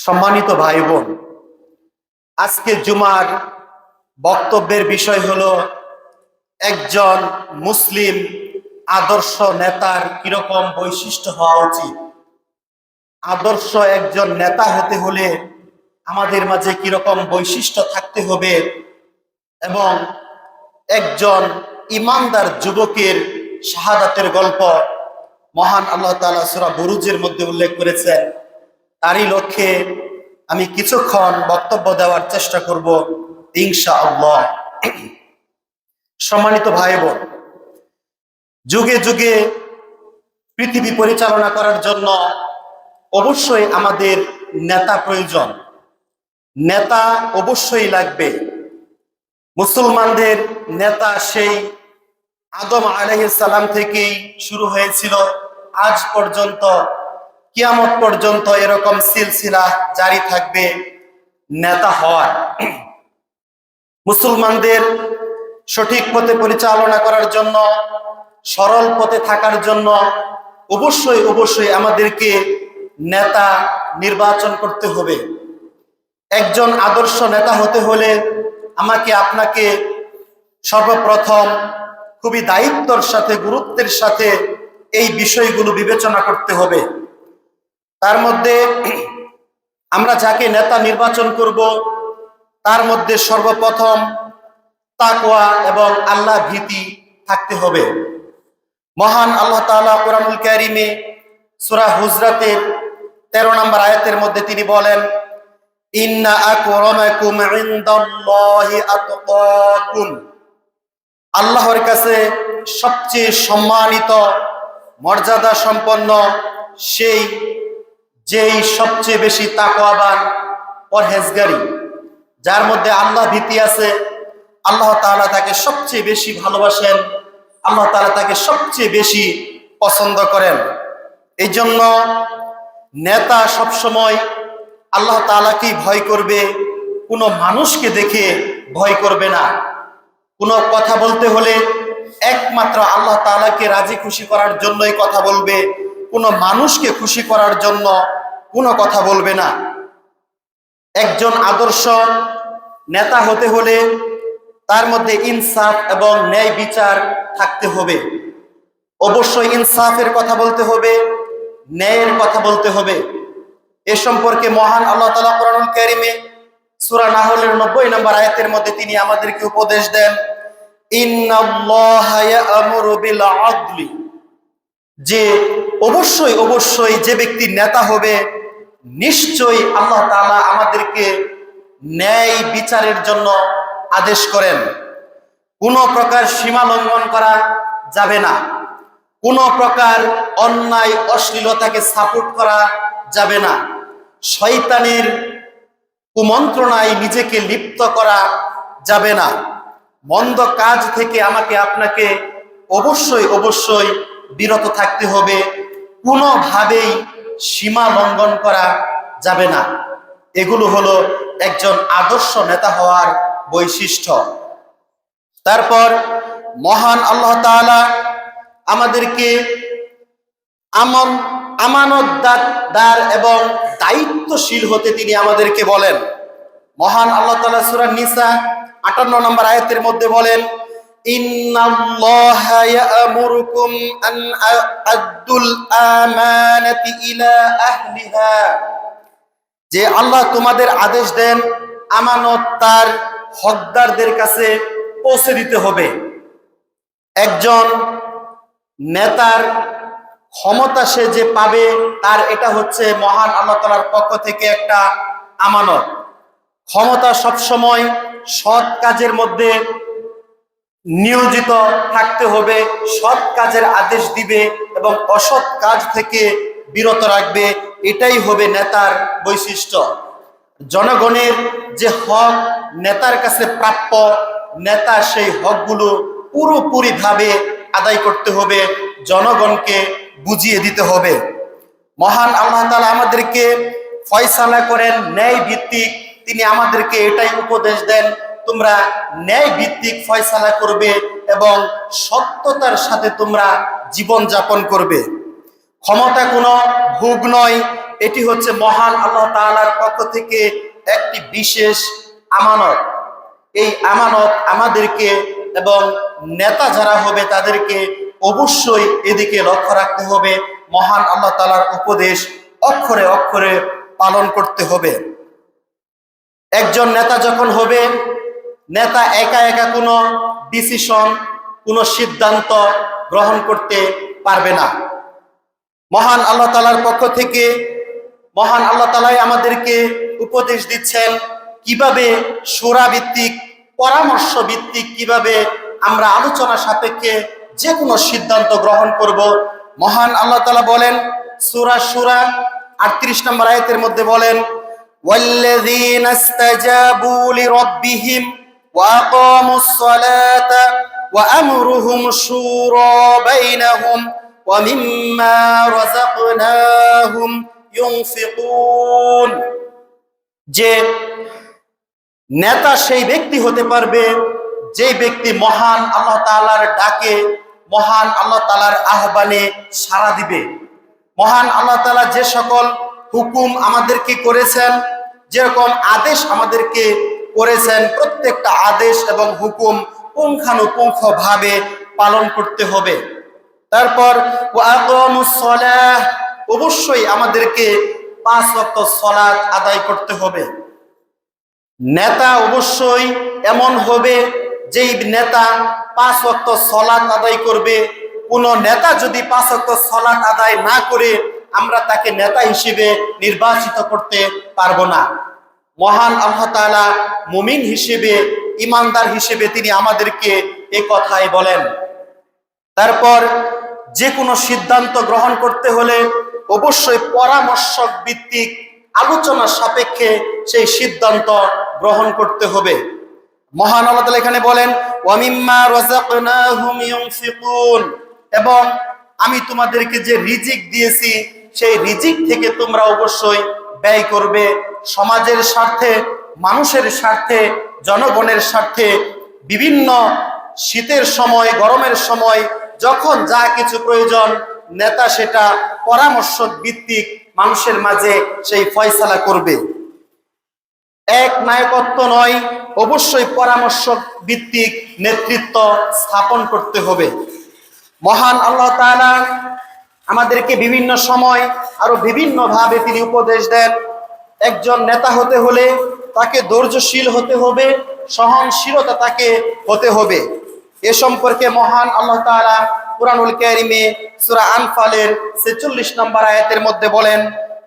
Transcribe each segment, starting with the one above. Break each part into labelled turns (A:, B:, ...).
A: সম্মানিত ভাই বোন, আজকে জুমার বক্তব্যের বিষয় হলো একজন মুসলিম আদর্শ নেতার কিরকম বৈশিষ্ট্য হওয়া উচিত। আদর্শ একজন নেতা হতে হলে আমাদের মাঝে কিরকম বৈশিষ্ট্য থাকতে হবে এবং একজন ইমানদার যুবকের শাহাদাতের গল্প মহান আল্লাহ তাআলা সূরা বুরুজের মধ্যে উল্লেখ করেছেন। তারই লক্ষ্যে আমি কিছুক্ষণ বক্তব্য দেওয়ার চেষ্টা করব ইনশাআল্লাহ। সম্মানিত ভাই বোন, যুগে যুগে পৃথিবী পরিচালনা করার জন্য অবশ্যই আমাদের নেতা প্রয়োজন। নেতা অবশ্যই লাগবে। মুসলমানদের নেতা সেই আদম আলাইহিস সালাম থেকেই শুরু হয়েছিল, আজ পর্যন্ত কিয়ামত পর্যন্ত এরকম সিলসিলা জারি থাকবে নেতা হওয়ার। মুসলমানদের সঠিক পথে পরিচালনা করার জন্য, সরল পথে থাকার জন্য অবশ্যই আমাদেরকে নেতা নির্বাচন করতে হবে। একজন আদর্শ নেতা হতে হলে আমাকে আপনাকে সর্বপ্রথম খুবই দায়িত্বর সাথে, গুরুত্বের সাথে এই বিষয়গুলো বিবেচনা করতে হবে। তার মধ্যে আমরা যাকে নেতা নির্বাচন করব তার মধ্যে সর্বপ্রথম তাকওয়া এবং আল্লাহ ভীতি থাকতে হবে। মহান আল্লাহ তাআলা কোরআনুল কারীমে সূরা হুজরাতের 13 নম্বর আয়াতের মধ্যে তিনি বলেন, ইন্না আকরামাকুম ইনদাল্লাহি আতকাকুম। আল্লাহর কাছে সবচেয়ে সম্মানিত, মর্যাদা সম্পন্ন যেই সবচেয়ে বেশি তাকওয়াবান, পরহেজগারী, যার মধ্যে আল্লাহ ভীতি আছে, আল্লাহ তাআলা তাকে সবচেয়ে বেশি ভালোবাসেন, আল্লাহ তাআলা তাকে সবচেয়ে বেশি পছন্দ করেন। এই জন্য নেতা সবসময় আল্লাহ তাআলাকেই ভয় করবে, কোনো মানুষকে দেখে ভয় করবে না। কোনো কথা বলতে হলে একমাত্র আল্লাহ তাআলাকে রাজি খুশি করার জন্যই কথা বলবে, কোনো মানুষকে খুশি করার জন্য কোনো কথা বলবে না। একজন আদর্শ নেতা হতে হলে তার মধ্যে ইনসাফ এবং ন্যায় বিচার থাকতে হবে। অবশ্যই ইনসাফের কথা বলতে হবে, ন্যায়ের কথা বলতে হবে। এ সম্পর্কে মহান আল্লাহ তাআলা কোরআনুল কারীমে সূরা নাহলের 90 নম্বর আয়াতের মধ্যে তিনি আমাদেরকে উপদেশ দেন, ইন্নাল্লাহা ইয়া'মুরু বিল আদলি। যে অবশ্যই যে ব্যক্তি নেতা হবে নিশ্চয়ই আল্লাহ তাআলা আমাদেরকে ন্যায় বিচারের জন্য আদেশ করেন। কোনো প্রকার সীমা লঙ্ঘন করা যাবে না, কোনো প্রকার অন্যায় অশ্লীলতাকে সাপোর্ট করা যাবে না, শয়তানের কুমন্ত্রণায় নিজেকে লিপ্ত করা যাবে না। মন্দ কাজ থেকে আমাকে আপনাকে অবশ্যই বিরত থাকতে হবে, কোনোভাবেই সীমা লঙ্ঘন করা যাবে না। এগুলো হলো একজন আদর্শ নেতা হওয়ার বৈশিষ্ট্য। তারপর মহান আল্লাহ তাআলা আমাদেরকে আমানতদার এবং দায়িত্বশীল হতে তিনি আমাদেরকে বলেন। মহান আল্লাহ তাআলা সূরা নিসা 58 নম্বর আয়াতের মধ্যে বলেন, ইন্নাল্লাহা ইয়া'মুরুকুম আন আ'দ্দুল আমানাতি ইলা আহলিহা। যে আল্লাহ তোমাদের আদেশ দেন আমানত তার হকদারদের কাছে পৌঁছে দিতে হবে। একজন নেতার ক্ষমতা সে যে পাবে তার এটা হচ্ছে মহান আল্লাহ তাআলার পক্ষ থেকে একটা আমানত। ক্ষমতা সবসময় সৎ কাজের মধ্যে নিয়োজিত থাকতে হবে, সৎ কাজের আদেশ দিবে এবং অসৎ কাজ থেকে বিরত রাখবে। এটাই হবে নেতার বৈশিষ্ট্য। জনগণের যে হক নেতার কাছে প্রাপ্য, নেতা সেই হকগুলো পুরোপুরিভাবে আদায় করতে হবে, জনগণকে বুঝিয়ে দিতে হবে। মহান আল্লাহ তাআলা আমাদেরকে ফয়সালা করেন ন্যায় ভিত্তিক। তিনি আমাদেরকে এটাই উপদেশ দেন, তোমরা ন্যায় ভিত্তিক ফয়সালা করবে এবং সত্যতার সাথে তোমরা জীবন যাপন করবে। ক্ষমতা কোনো ভোগ নয়, এটি হচ্ছে মহান আল্লাহ তাআলার পক্ষ থেকে একটি বিশেষ আমানত। এই আমানত আমাদেরকে এবং নেতা যারা হবে তাদেরকে অবশ্যই এদিকে লক্ষ্য রাখতে হবে। মহান আল্লাহ তাআলার উপদেশ অক্ষরে অক্ষরে পালন করতে হবে। একজন নেতা যখন হবে, নেতা একা একা কোনো ডিসিশন, কোনো সিদ্ধান্ত গ্রহণ করতে পারবে না। মহান আল্লাহ তাআলার পক্ষ থেকে মহান আল্লাহ তাআলাই আমাদেরকে উপদেশ দিচ্ছেন কিভাবে শূরা ভিত্তিক, পরামর্শ ভিত্তিক কিভাবে আমরা আলোচনা সাপেক্ষে যে কোনো সিদ্ধান্ত গ্রহণ করব। মহান আল্লাহ তাআলা বলেন সূরা শূরা 38 নম্বর আয়াতের মধ্যে বলেন, ওয়াল্লাযীনা ইসতাজাবু লিরাব্বিহিম ওয়া আকামুস সালাতা ওয়া আমরুহুম শুরা বাইনাহুম ওয়া মিম্মা রাযাকনাহুম ইউনফিকুন। যে নেতা সেই ব্যক্তি হতে পারবে যে ব্যক্তি মহান আল্লাহ তাআলার ডাকে, মহান আল্লাহ তাআলার আহ্বানে সাড়া দিবে। মহান আল্লাহ তাআলা যে সকল হুকুম আমাদেরকে করেছেন, যেরকম আদেশ আমাদেরকে করেছেন, প্রত্যেকটা আদেশ এবং হুকুম পুঙ্খানুপুঙ্খভাবে পালন করতে হবে। তারপর ওয়া আকামুস সালাহ, অবশ্যই আমাদেরকে 5 ওয়াক্ত সালাত আদায় করতে হবে। নেতা অবশ্যই এমন হবে যেই নেতা 5 ওয়াক্ত সালাত আদায় করবে। কোন নেতা যদি 5 ওয়াক্ত সালাত আদায় না করে আমরা তাকে নেতা হিসেবে নির্বাচিত করতে পারবো না। মহান আল্লাহ তাআলা মুমিন হিসেবে, ইমানদার হিসেবে তিনি আমাদেরকে এই কথাই বলেন। তারপর যে কোনো সিদ্ধান্ত গ্রহণ করতে হলে অবশ্যই পরামর্শ ভিত্তিক আলোচনা সাপেক্ষে সেই সিদ্ধান্ত গ্রহণ করতে হবে। মহান আল্লাহ তাআলা এখানে বলেন ওয়া মিম্মা রাযাকনাহুম ইউনফিকুন, এবং আমি তোমাদেরকে যে রিজিক দিয়েছি সেই রিজিক থেকে তোমরা অবশ্যই ব্যয় করবে। সমাজের স্বার্থে, মানুষের স্বার্থে, জনগণের স্বার্থে বিভিন্ন শীতের সময়, গরমের সময় যখন যা কিছু প্রয়োজন, নেতা সেটা পরামর্শ ভিত্তিক মানুষের মাঝে সেই ফয়সালা করবে। এক নায়কত্ব নয়, অবশ্যই পরামর্শ ভিত্তিক নেতৃত্ব স্থাপন করতে হবে। মহান আল্লাহ তাআলা আমাদেরকে বিভিন্ন সময় আরো বিভিন্ন ভাবে তিনি উপদেশ দেন। একজন নেতা হতে হলে তাকে ধৈর্যশীল হতে হবে, সহনশীলতা তাকে হতে হবে। এ সম্পর্কে মহান আল্লাহ তাআলা কুরআনুল কারীমে সূরা আনফালের 46 নম্বর আয়াতের মধ্যে বলেন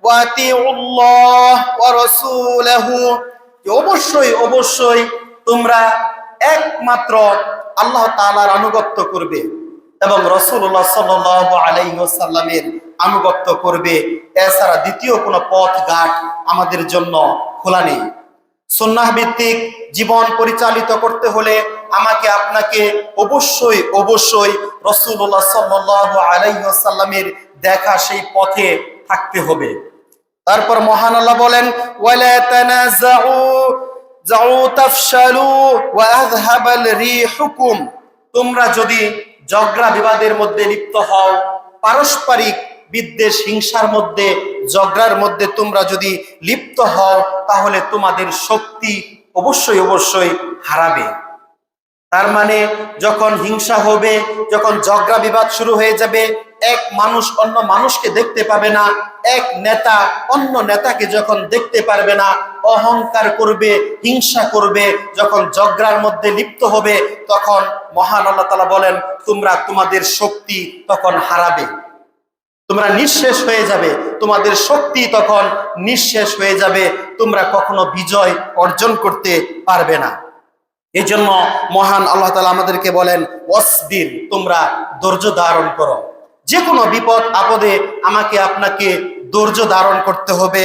A: ওয়াতিউল্লাহ ওয়া রাসূলহু, অবশ্যই অবশ্যই তোমরা একমাত্র আল্লাহ তাআলার আনুগত্য করবে এবং রাসূলুল্লাহ সাল্লাল্লাহু আলাইহি ওয়াসাল্লামের আনুগত্য করবে। এছাড়া দ্বিতীয় কোনো পথ ঘাট আমাদের জন্য খোলা নেই। সুন্নাহ ভিত্তিক জীবন পরিচালিত করতে হলে আমাকে আপনাকে অবশ্যই অবশ্যই রাসূলুল্লাহ সাল্লাল্লাহু আলাইহি ওয়াসাল্লামের দেখা সেই পথে থাকতে হবে। তারপর মহান আল্লাহ বলেন ওয়ালা তানাযাউ তাফশালু ওয়া আযহাবাল রিহুকুম, তোমরা যদি ঝগড়া বিবাদের মধ্যে লিপ্ত হও, পারস্পরিক বিদ্বেষ হিংসার মধ্যে, ঝগড়ার মধ্যে তোমরা যদি লিপ্ত হও, তাহলে তোমাদের শক্তি অবশ্যই অবশ্যই হারাবে। তার মানে যখন হিংসা হবে, যখন ঝগড়া বিবাদ শুরু হয়ে যাবে, এক মানুষ অন্য মানুষকে দেখতে পাবে না, এক নেতা অন্য নেতাকে যখন দেখতে পারবে না, অহংকার করবে, হিংসা করবে, যখন ঝগড়ার মধ্যে লিপ্ত হবে, তখন মহান আল্লাহ তাআলা বলেন তোমরা তোমাদের শক্তি তখন হারাবে, তোমরা নিঃশেষ হয়ে যাবে, তোমাদের শক্তি তখন নিঃশেষ হয়ে যাবে, তোমরা কখনো বিজয় অর্জন করতে পারবে না। এই জন্য মহান আল্লাহ তাআলা আমাদেরকে বলেন ওয়াসবির, তোমরা ধৈর্য ধারণ করো। যে কোনো বিপদ আপদে আমাকে আপনাকে ধৈর্য ধারণ করতে হবে।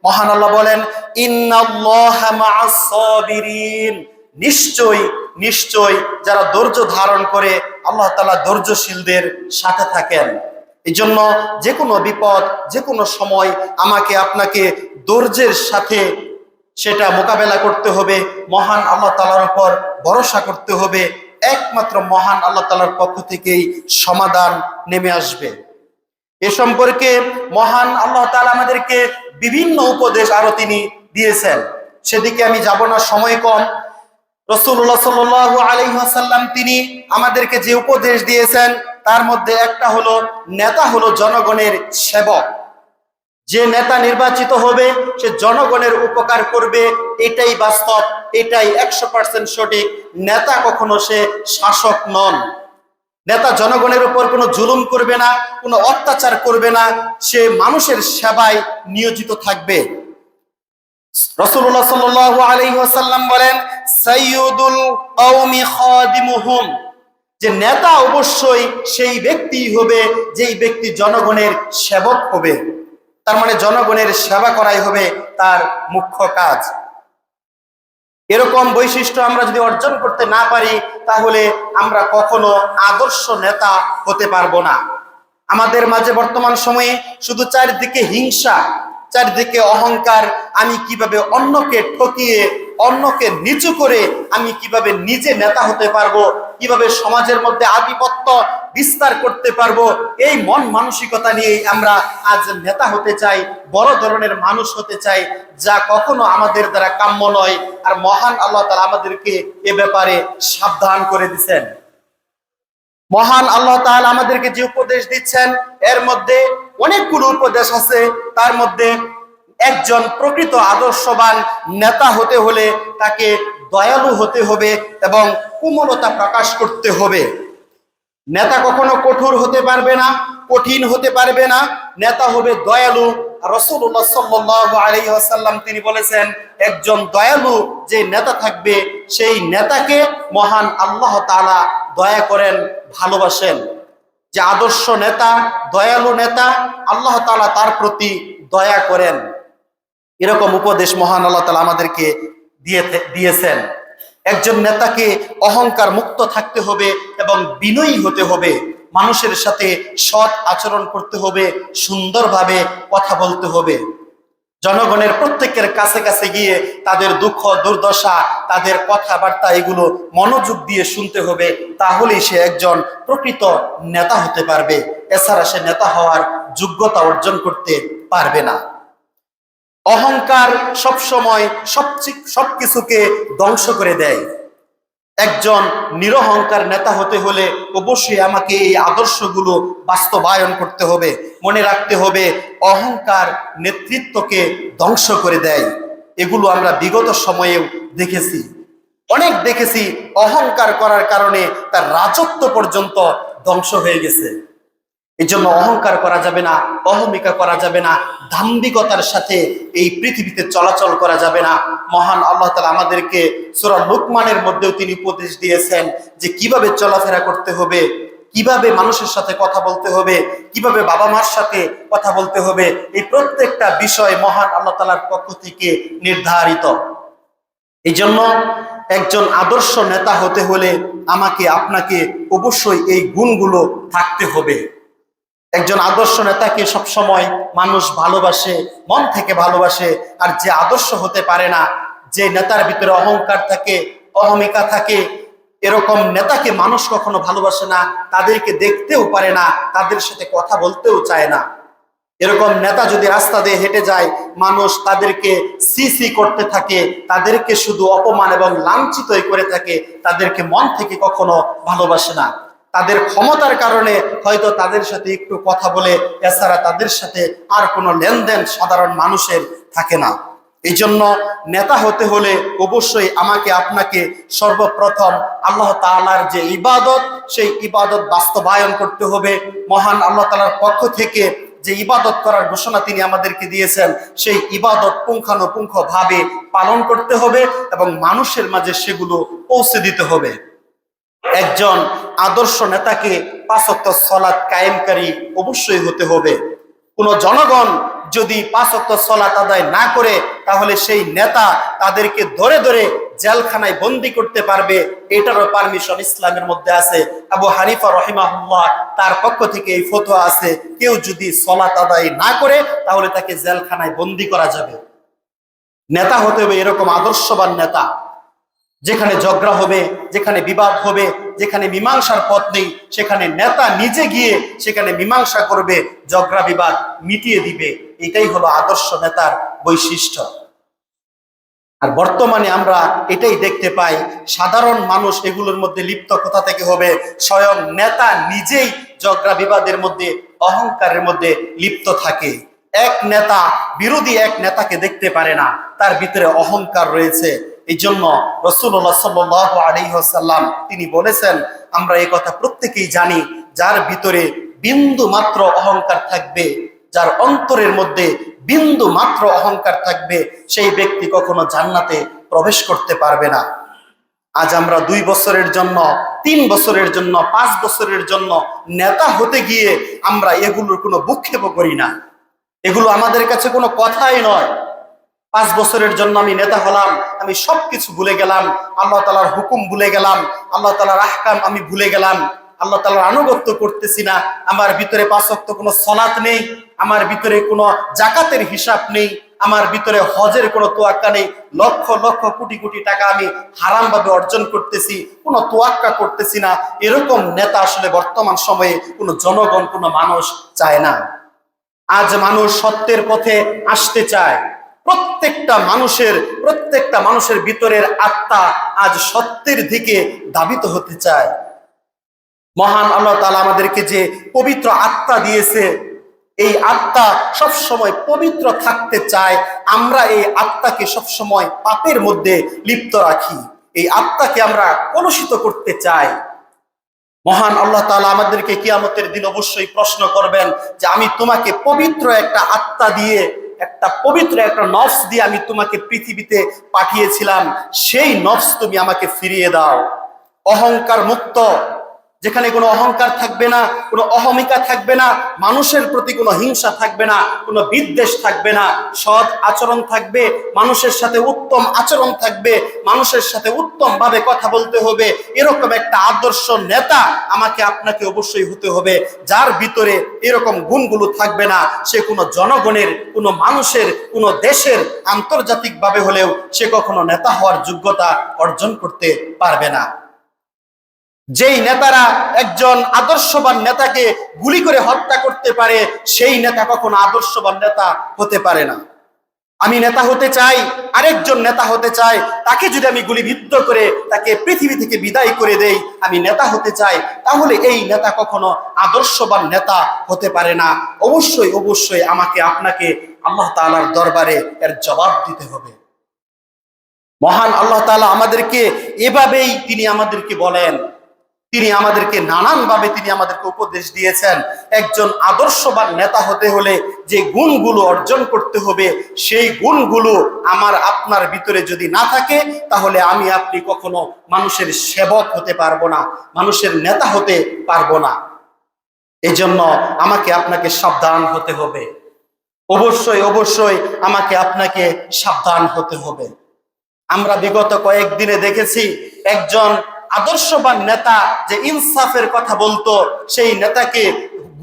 A: মহান আল্লাহ বলেন ইন্নাল্লাহা মা'আস সাবিরিন, নিশ্চয় নিশ্চয় যারা ধৈর্য ধারণ করে আল্লাহ তাআলা ধৈর্যশীলদের সাথে থাকেন। এই জন্য যে কোনো বিপদ, যে কোনো সময় আমাকে আপনাকে ধৈর্যের সাথে সেটা মোকাবেলা করতে হবে। মহান আল্লাহ তাআলার উপর ভরসা করতে হবে। একমাত্র মহান আল্লাহ তাআলার পক্ষ থেকেই সমাধান নেমে আসবে। এ সম্পর্কে মহান আল্লাহ তাআলা আমাদেরকে বিভিন্ন উপদেশ আরো তিনি দিয়েছেন, সেদিকে আমি যাব না, সময় কম। রাসূলুল্লাহ সাল্লাল্লাহু আলাইহি ওয়াসাল্লাম তিনি আমাদেরকে যে উপদেশ দিয়েছেন তার মধ্যে একটা হলো, নেতা হলো জনগণের সেবক। যে নেতা নির্বাচিত হবে সে জনগণের উপকার করবে, এটাই বাস্তব, এটাই 100% সঠিক। নেতা কখনো সে শাসক নন। নেতা জনগণের উপর কোনো জুলুম করবে না, কোনো অত্যাচার করবে না, সে মানুষের সেবায় নিয়োজিত থাকবে। রাসূলুল্লাহ সাল্লাল্লাহু আলাইহি ওয়াসাল্লাম বলেন, সাইয়্যিদুল কওমি খাদিমুহুম, যে নেতা অবশ্যই সেই ব্যক্তি হবে যেই ব্যক্তি জনগণের সেবক হবে। তার মানে জনগণের সেবা করাই হবে তার মুখ্য কাজ। এরকম বৈশিষ্ট্য আমরা যদি অর্জন করতে না পারি তাহলে আমরা কখনো আদর্শ নেতা হতে পারবো না। আমাদের মাঝে বর্তমান সময়ে শুধু চারিদিকে হিংসা, চারিদিকে অহংকার, আমি কিভাবে অন্যকে ঠকিয়ে, অন্যকে নিচু করে আমি কিভাবে নিজে নেতা হতে পারবো, কিভাবে সমাজের মধ্যে আধিপত্য বিস্তার করতে পারবো, এই মন মানসিকতা নিয়েই আমরা আজ নেতা হতে চাই, বড় ধরনের মানুষ হতে চাই, যা কখনো আমাদের দ্বারা কাম্য নয়। আর মহান আল্লাহ তাআলা আমাদেরকে এ ব্যাপারে সাবধান করে দিচ্ছেন। মহান আল্লাহ তাআলা আমাদেরকে যে উপদেশ দিচ্ছেন এর মধ্যে অনেকগুলো উপদেশ আছে। তার মধ্যে একজন প্রকৃত আদর্শবান নেতা হতে হলে তাকে দয়ালু হতে হবে এবং কোমলতা প্রকাশ করতে হবে। নেতা কখনো কঠোর হতে পারবে না, কঠিন হতে পারবে না, নেতা হবে দয়ালু। রাসূলুল্লাহ সাল্লাল্লাহু আলাইহি ওয়াসাল্লাম তিনি বলেছেন, একজন দয়ালু যে নেতা থাকবে সেই নেতাকে মহান আল্লাহ তাআলা দয়া করেন, ভালোবাসেন। যে আদর্শ নেতা, দয়ালু নেতা, আল্লাহ তাআলা তার প্রতি দয়া করেন। এরকম উপদেশ মহান আল্লাহ তাআলা আমাদেরকে দিয়েছেন। একজন নেতাকে অহংকার মুক্ত থাকতে হবে এবং বিনয়ী হতে হবে, মানুষের সাথে সৎ আচরণ করতে হবে, সুন্দরভাবে কথা বলতে হবে, জনগণের প্রত্যেকের কাছে কাছে গিয়ে তাদের দুঃখ দুর্দশা, তাদের কথাবার্তা এগুলো মনোযোগ দিয়ে শুনতে হবে। তাহলেই সে একজন প্রকৃত নেতা হতে পারবে, এছাড়া সে নেতা হওয়ার যোগ্যতা অর্জন করতে পারবে না। অহংকার সবসময় সবকিছুকে ধ্বংস করে দেয়। একজন নিরহংকার নেতা হতে হলে অবশ্যই আমাকে এই আদর্শগুলো বাস্তবায়ন করতে হবে। মনে রাখতে হবে, অহংকার নেতৃত্বকে ধ্বংস করে দেয়। এগুলো আমরা বিগত সময়েও দেখেছি, অনেক দেখেছি। অহংকার করার কারণে তার রাজত্ব পর্যন্ত ধ্বংস হয়ে গেছে। এই জন্য অহংকার করা যাবে না, অহমিকা করা যাবে না, দাম্ভিকতার সাথে এই পৃথিবীতে চলাচল করা যাবে না। মহান আল্লাহ তাআলা আমাদেরকে সূরা লুকমানের মধ্যেও তিনি উপদেশ দিয়েছেন যে কিভাবে চলাফেরা করতে হবে, কিভাবে মানুষের সাথে কথা বলতে হবে, কিভাবে বাবা মার সাথে কথা বলতে হবে। এই প্রত্যেকটা বিষয় মহান আল্লাহ তাআলার পক্ষ থেকে নির্ধারিত। এই জন্য একজন আদর্শ নেতা হতে হলে আমাকে আপনাকে অবশ্যই এই গুণগুলো থাকতে হবে। একজন আদর্শ নেতাকে সবসময় মানুষ ভালোবাসে, মন থেকে ভালোবাসে। আর যে আদর্শ হতে পারে না, যে নেতার ভিতরে অহংকার থাকে, অহমিকা থাকে, এরকম নেতাকে মানুষ কখনো ভালোবাসে না, তাদেরকে দেখতেও পারে না, তাদের সাথে কথা বলতেও চায় না। এরকম নেতা যদি রাস্তা দিয়ে হেঁটে যায়, মানুষ তাদেরকে সি করতে থাকে, তাদেরকে শুধু অপমান এবং লাঞ্ছিতই করে থাকে, তাদেরকে মন থেকে কখনো ভালোবাসে না। তাদের ক্ষমতার কারণে হয়তো তাদের সাথে একটু কথা বলে, এছাড়া তাদের সাথে আর কোনো লেনদেন সাধারণ মানুষের থাকে না। এই জন্য নেতা হতে হলে অবশ্যই আমাকে আপনাকে সর্বপ্রথম আল্লাহ তাআলার যে ইবাদত, সেই ইবাদত বাস্তবায়ন করতে হবে। মহান আল্লাহ তাআলার পক্ষ থেকে যে ইবাদত করার ঘোষণা তিনি আমাদেরকে দিয়েছেন, সেই ইবাদত পুঙ্খানুপুঙ্খভাবে পালন করতে হবে এবং মানুষের মাঝে সেগুলো পৌঁছে দিতে হবে। একজন আদর্শ নেতাকে 5 ওয়াক্ত সালাত কায়েমকারী অবশ্যই হতে হবে। কোন জনগণ যদি 5 ওয়াক্ত সালাত আদায় না করে, তাহলে সেই নেতা তাদেরকে ধরে ধরে জেলখানায় বন্দী করতে পারবে, এটারও পারমিশন ইসলামের মধ্যে আছে। আবু হানিফা রাহিমাহুল্লাহ তার পক্ষ থেকে এই ফতোয়া আছে, কেউ যদি সালাত আদায় না করে তাহলে তাকে জেলখানায় বন্দী করা যাবে। নেতা হতে হবে এরকম আদর্শবান নেতা। যেখানে ঝগড়া হবে, যেখানে বিবাদ হবে, যেখানে মীমাংসার পথ নেই, সেখানে নেতা নিজে গিয়ে সেখানে মীমাংসা করবে, ঝগড়া বিবাদ মিটিয়ে দিবে। এটাই হলো আদর্শ নেতার বৈশিষ্ট্য। আর বর্তমানে আমরা এটাই দেখতে পাই, সাধারণ মানুষ এগুলোর মধ্যে লিপ্ত কোথা থেকে হবে? স্বয়ং নেতা নিজেই ঝগড়া বিবাদের মধ্যে, অহংকারের মধ্যে লিপ্ত থাকে। এক নেতা বিরোধী এক নেতাকে দেখতে পারে না, তার ভিতরে অহংকার রয়েছে। এই জন্য রাসূলুল্লাহ সাল্লাল্লাহু আলাইহি ওয়াসাল্লাম তিনি বলেছেন, আমরা এই কথা প্রত্যেকেই জানি, যার ভিতরে বিন্দু মাত্র অহংকার থাকবে, যার অন্তরের মধ্যে বিন্দু মাত্র অহংকার থাকবে, সেই ব্যক্তি কখনো জান্নাতে প্রবেশ করতে পারবে না। আজ আমরা 2 বছরের জন্য, 3 বছরের জন্য, 5 বছরের জন্য নেতা হতে গিয়ে আমরা এগুলোর কোনো ভূক্ষেপ করি না। এগুলো আমাদের কাছে কোনো কথাই নয়। 5 বছরের জন্য আমি নেতা হলাম, আমি সবকিছু ভুলে গেলাম, আল্লাহ তাআলার হুকুম ভুলে গেলাম, আল্লাহ তাআলার আহকাম আমি ভুলে গেলাম, আল্লাহ তাআলার আনুগত্য করতেছি না, আমার ভিতরে 5 ওয়াক্ত কোনো সালাত নেই, আমার ভিতরে কোনো জাকাতের হিসাব নেই, আমার ভিতরে হজের কোনো তোয়াক্কা নেই, লক্ষ লক্ষ কোটি কোটি টাকা আমি হারাম ভাবে অর্জন করতেছি, কোনো তোয়াক্কা করতেছি না। এরকম নেতা আসলে বর্তমান সময়ে কোনো জনগণ, কোনো মানুষ চায় না। আজ মানুষ সত্যের পথে আসতে চায়। প্রত্যেকটা মানুষের ভিতরের আত্মা আজ সত্যের দিকে ধাবিত হতে চায়। মহান আল্লাহ তাআলা আমাদেরকে যে পবিত্র আত্মা দিয়েছে, এই আত্মা সব সময় পবিত্র থাকতে চায়। আমরা এই আত্মাকে সব সময় পাপের মধ্যে লিপ্ত রাখি, এই আত্মাকে আমরা কলুষিত করতে চাই। মহান আল্লাহ তাআলা আমাদেরকে কিয়ামতের দিন অবশ্যই প্রশ্ন করবেন যে আমি তোমাকে পবিত্র একটা আত্মা দিয়ে, একটা পবিত্র একটা নফস দিয়ে আমি তোমাকে পৃথিবীতে পাঠিয়েছিলাম, সেই নফস তুমি আমাকে ফিরিয়ে দাও। অহংকার মুক্ত, যেখানে কোনো অহংকার থাকবে না, কোনো অহমিকা থাকবে না, মানুষের প্রতি কোনো হিংসা থাকবে না, কোনো বিদ্বেষ থাকবে না, সৎ আচরণ থাকবে, মানুষের সাথে উত্তম আচরণ থাকবে, মানুষের সাথে উত্তম ভাবে কথা বলতে হবে। এরকম একটা আদর্শ নেতা আমাকে আপনাকে অবশ্যই হতে হবে। যার ভিতরে এরকম গুণগুলো থাকবে না, সে কোনো জনগণের, কোনো মানুষের, কোনো দেশের আন্তর্জাতিকভাবে হলেও সে কখনো নেতা হওয়ার যোগ্যতা অর্জন করতে পারবে না। যেই নেতারা একজন আদর্শবান নেতাকে গুলি করে হত্যা করতে পারে, সেই নেতা কখনো আদর্শবান নেতা হতে পারে না। আমি নেতা হতে চাই, আরেকজন নেতা হতে চাই, তাকে যদি আমি গুলিবিদ্ধ করে তাকে পৃথিবী থেকে বিদায় করে দেই, আমি নেতা হতে চাই, তাহলে এই নেতা কখনো আদর্শবান নেতা হতে পারে না। অবশ্যই অবশ্যই আমাকে আপনাকে আল্লাহ তাআলার দরবারে এর জবাব দিতে হবে। মহান আল্লাহ তাআলা আমাদেরকে এভাবেই তিনি আমাদেরকে বলেন, তিনি আমাদেরকে নানানভাবে তিনি আমাদেরকে উপদেশ দিয়েছেন। একজন আদর্শবান নেতা হতে হলে যে গুণগুলো অর্জন করতে হবে, সেই গুণগুলো আমার আপনার ভিতরে যদি না থাকে, তাহলে আমি আপনি কখনো মানুষের সেবক হতে পারবো না, মানুষের নেতা হতে পারবো না। এজন্য আমাকে আপনাকে সাবধান হতে হবে। অবশ্যই অবশ্যই আমাকে আপনাকে সাবধান হতে হবে। আমরা বিগত কয়েকদিনে দেখেছি একজন আদর্শবান নেতা যে ইনসাফের কথা বলতো, সেই নেতাকে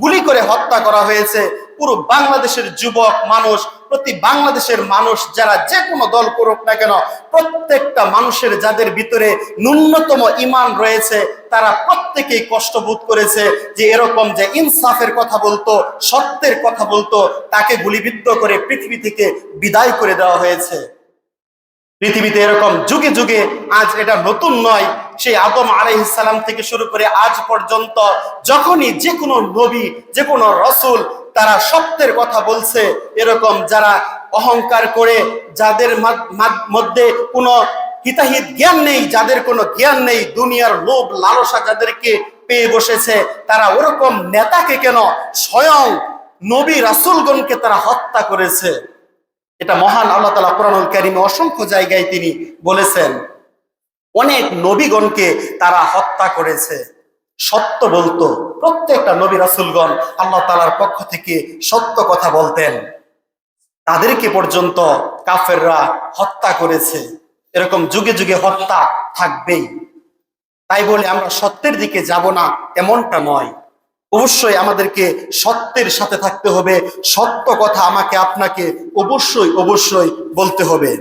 A: গুলি করে হত্যা করা হয়েছে। পুরো বাংলাদেশের যুবক মানুষ, প্রতি বাংলাদেশের মানুষ যারা যে কোনো দল করুক না কেন, প্রত্যেকটা মানুষের যাদের ভিতরে ন্যূনতম ঈমান রয়েছে, তারা প্রত্যেকেই কষ্ট বোধ করেছে যে এরকম যে ইনসাফের কথা বলতো, সত্যের কথা বলতো, তাকে গুলিবিদ্ধ করে পৃথিবী থেকে বিদায় করে দেওয়া হয়েছে। পৃথিবীতে এরকম যুগে যুগে, আজ এটা নতুন নয়, সেই আদম আলাইহিস সালাম থেকে শুরু করে আজ পর্যন্ত যখনই যে কোনো নবী, যে কোনো রাসূল তারা সত্যের কথা বলছে, এরকম যারা অহংকার করে, যাদের মধ্যে কোনো হিতাহিত জ্ঞান নেই, যাদের কোনো জ্ঞান নেই, দুনিয়ার লোভ লালসা যাদেরকে পেয়ে বসেছে, তারা ওরকম নেতাকে কেন, স্বয়ং নবী রাসূলগণকে তারা হত্যা করেছে। এটা মহান আল্লাহ তাআলা কোরআনুল কারীমে অসংখ্য জায়গায় তিনি বলেছেন। অনেক নবীগণকে তারা হত্যা করেছে। সত্য বলতো, প্রত্যেকটা নবী রাসূলগণ আল্লাহ তাআলার পক্ষ থেকে সত্য কথা বলতেন, তাদেরকে পর্যন্ত কাফেররা হত্যা করেছে। এরকম যুগে যুগে হত্যা থাকবেই। তাই বলে আমরা সত্যের দিকে যাব না এমনটা নয়। অবশ্যই আমাদেরকে সত্যের সাথে থাকতে হবে, সত্য কথা আমাকে আপনাকে অবশ্যই অবশ্যই বলতে হবে।